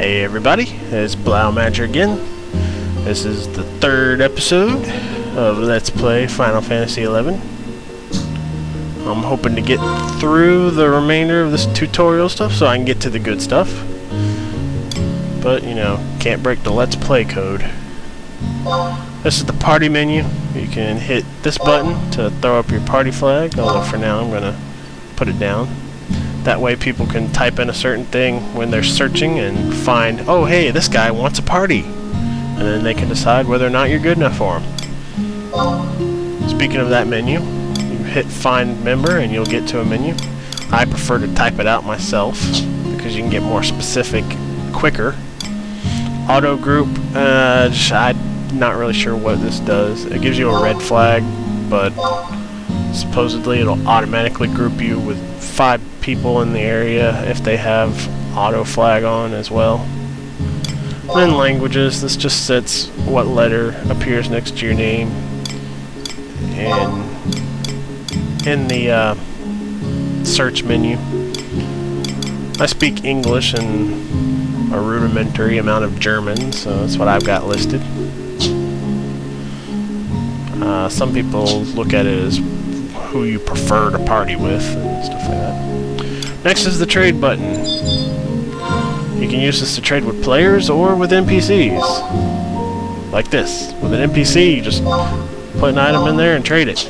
Hey everybody, it's Blaumatcher again. This is the third episode of Let's Play Final Fantasy XI. I'm hoping to get through the remainder of this tutorial stuff so I can get to the good stuff. But, you know, can't break the Let's Play code. This is the party menu. You can hit this button to throw up your party flag, although for now I'm going to put it down. That way people can type in a certain thing when they're searching and find, oh hey, this guy wants a party. And then they can decide whether or not you're good enough for him. Speaking of that menu, you hit find member and you'll get to a menu. I prefer to type it out myself because you can get more specific quicker. Auto group, I'm not really sure what this does. It gives you a red flag, but supposedly it'll automatically group you with 5 people in the area if they have auto flag on as well. And then languages, this just sets what letter appears next to your name and in the search menu. I speak English and a rudimentary amount of German, so that's what I've got listed. Some people look at it as who you prefer to party with and stuff like that. Next is the trade button. You can use this to trade with players or with NPCs. Like this. With an NPC, you just put an item in there and trade it.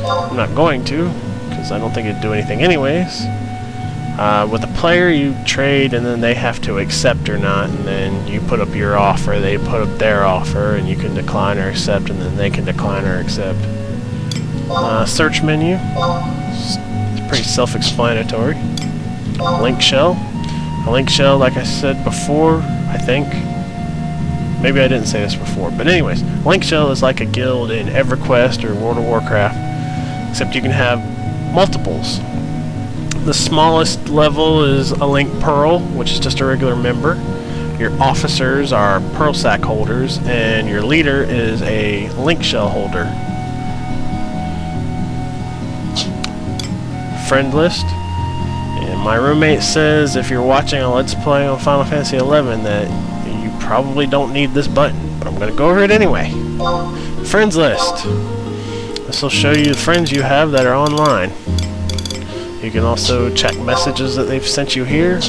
I'm not going to, because I don't think it'd do anything anyways. With a player, you trade and then they have to accept or not, and then you put up your offer, they put up their offer, and you can decline or accept, and then they can decline or accept. Search menu. It's pretty self-explanatory. Link shell. A link shell, like I said before, I think. Maybe I didn't say this before, but anyways, link shell is like a guild in EverQuest or World of Warcraft, except you can have multiples. The smallest level is a link pearl, which is just a regular member. Your officers are pearl sack holders, and your leader is a link shell holder. Friend list. And my roommate says if you're watching a Let's Play on Final Fantasy XI that you probably don't need this button, but I'm going to go over it anyway. Friends list. This will show you the friends you have that are online. You can also check messages that they've sent you here,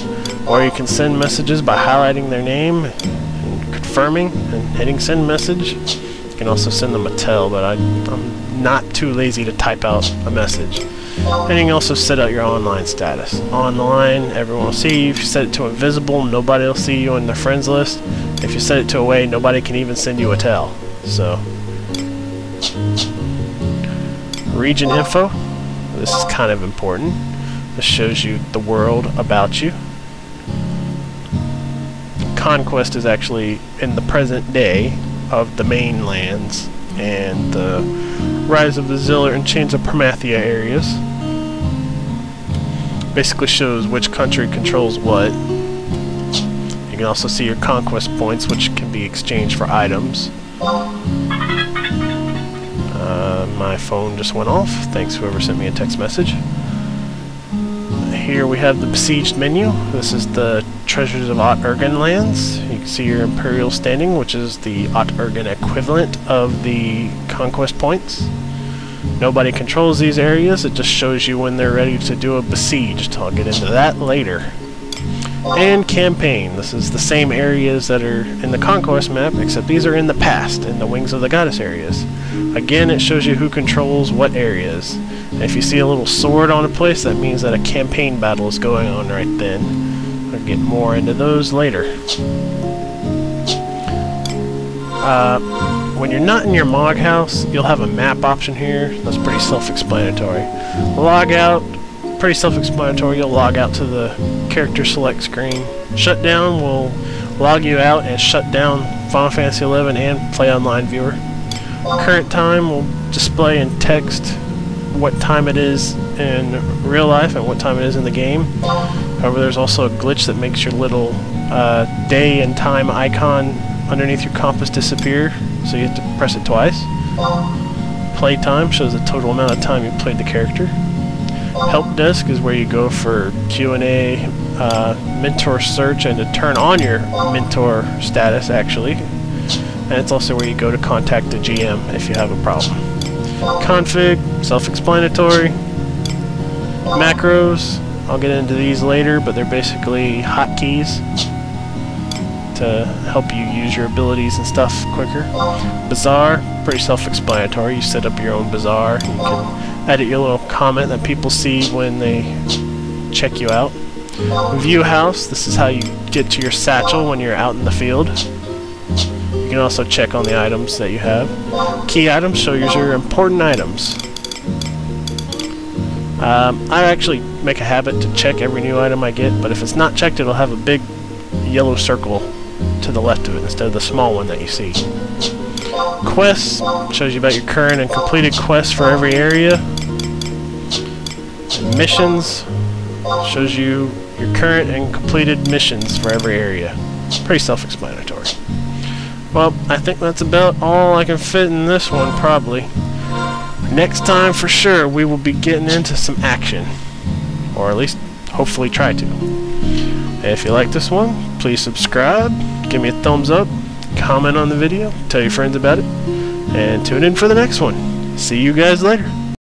or you can send messages by highlighting their name and confirming and hitting send message. You can also send them a tell, but I'm not too lazy to type out a message. And you can also set out your online status. Online, everyone will see you. If you set it to invisible, nobody will see you in the friends list. If you set it to away, nobody can even send you a tell. So, region info. This is kind of important. This shows you the world about you. Conquest is actually in the present day of the mainlands and the Rise of the Zillar and Chains of Permathia areas. Basically shows which country controls what. You can also see your conquest points, which can be exchanged for items. My phone just went off. Thanks whoever sent me a text message. Here we have the besieged menu. This is the Treasures of Ott-Ergen lands. You can see your Imperial standing, which is the Ott-Ergen equivalent of the conquest points. Nobody controls these areas. It just shows you when they're ready to do a besieged. I'll get into that later. And campaign. This is the same areas that are in the conquest map, except these are in the past, in the Wings of the Goddess areas. Again, it shows you who controls what areas. And if you see a little sword on a place, that means that a campaign battle is going on right then. I'll get more into those later. When you're not in your Mog house, you'll have a map option here. That's pretty self-explanatory. Log out. Pretty self-explanatory. You'll log out to the character select screen. Shutdown will log you out and shut down Final Fantasy XI and Play Online Viewer. Current time will display in text what time it is in real life and what time it is in the game. However, there's also a glitch that makes your little day and time icon underneath your compass disappear, so you have to press it twice. Playtime shows the total amount of time you played the character. Help desk is where you go for Q&A, mentor search and to turn on your mentor status, actually. And it's also where you go to contact the GM if you have a problem. Config, self-explanatory. Macros, I'll get into these later, but they're basically hotkeys to help you use your abilities and stuff quicker. Bazaar, pretty self-explanatory. You set up your own bazaar. You can edit your little comment that people see when they check you out. View house, this is how you get to your satchel when you're out in the field. You can also check on the items that you have. Key items show you your important items. I actually make a habit to check every new item I get, but if it's not checked, it'll have a big yellow circle to the left of it instead of the small one that you see. Quests shows you about your current and completed quests for every area. And missions shows you your current and completed missions for every area. Pretty self-explanatory. Well, I think that's about all I can fit in this one, probably. Next time, for sure, we will be getting into some action. Or at least, hopefully try to. If you like this one, please subscribe, give me a thumbs up, comment on the video, tell your friends about it, and tune in for the next one. See you guys later.